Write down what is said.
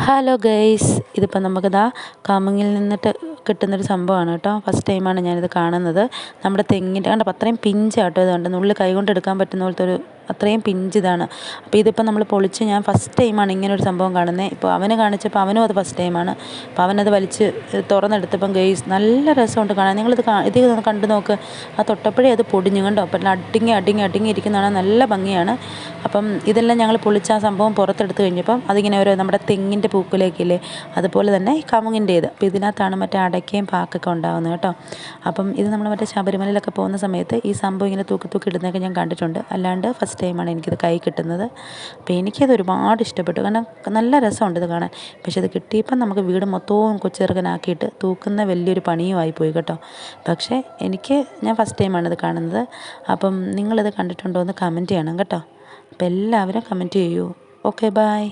Hello guys, ഇതിപ്പോൾ നമുക്കിതാ കമുങ്ങിൽ നിന്നിട്ട് കിട്ടുന്നൊരു സംഭവമാണ് കേട്ടോ. ഫസ്റ്റ് ടൈമാണ് ഞാനിത് കാണുന്നത്. നമ്മുടെ തെങ്ങിൻ്റെ കണ്ടപ്പോൾ അത്രയും പിഞ്ചാട്ടോ ഇത് കണ്ട് നുള്ളിൽ കൈകൊണ്ട് എടുക്കാൻ പറ്റുന്ന പോലത്തെ ഒരു അത്രയും പിഞ്ച് ഇതാണ്. അപ്പോൾ ഇതിപ്പോൾ നമ്മൾ പൊളിച്ച് ഞാൻ ഫസ്റ്റ് ടൈമാണ് ഇങ്ങനൊരു സംഭവം കാണുന്നത്. ഇപ്പോൾ അവന് കാണിച്ചപ്പോൾ അവനും അത് ഫസ്റ്റ് ടൈമാണ്. അപ്പോൾ അവനത് വലിച്ച് തുറന്നെടുത്തപ്പം ഗൈസ് നല്ല രസമുണ്ട് കാണാൻ. നിങ്ങളിത് ഇത് കണ്ടു നോക്ക്. ആ തൊട്ടപ്പോഴേ അത് പൊടിഞ്ഞു കണ്ടോ. അപ്പം അടിങ്ങി ഇരിക്കുന്നതാണ്, നല്ല ഭംഗിയാണ്. അപ്പം ഇതെല്ലാം ഞങ്ങൾ പൊളിച്ച് ആ സംഭവം പുറത്തെടുത്ത് കഴിഞ്ഞപ്പം അതിങ്ങനെ ഓരോ നമ്മുടെ തെങ്ങിൻ്റെ പൂക്കുലേക്കില്ലേ അതുപോലെ തന്നെ കമുങ്ങിൻ്റേത്. അപ്പോൾ ഇതിനകത്താണ് മറ്റേ അടയ്ക്കയും പാക്കൊക്കെ ഉണ്ടാകുന്നത് കേട്ടോ. അപ്പം ഇത് നമ്മൾ മറ്റേ ശബരിമലയിലൊക്കെ പോകുന്ന സമയത്ത് ഈ സംഭവം ഇങ്ങനെ തൂക്കി ഇടുന്നതൊക്കെ ഞാൻ കണ്ടിട്ടുണ്ട്. അല്ലാണ്ട് ഫസ്റ്റ് ടൈമാണ് എനിക്കിത് കൈ കിട്ടുന്നത്. അപ്പോൾ എനിക്കത് ഒരുപാട് ഇഷ്ടപ്പെട്ടു, കാരണം നല്ല രസമുണ്ട് ഇത് കാണാൻ. പക്ഷേ ഇത് കിട്ടിയപ്പം നമുക്ക് വീട് മൊത്തവും കൊച്ചിറക്കനാക്കിയിട്ട് തൂക്കുന്ന വലിയൊരു പണിയുമായി പോയി കേട്ടോ. പക്ഷേ ഞാൻ ഫസ്റ്റ് ടൈമാണ് ഇത് കാണുന്നത്. അപ്പം നിങ്ങളിത് കണ്ടിട്ടുണ്ടോ എന്ന് കമൻറ്റ് ചെയ്യണം കേട്ടോ. അപ്പോൾ എല്ലാവരും കമൻറ്റ് ചെയ്യൂ. Okay, by.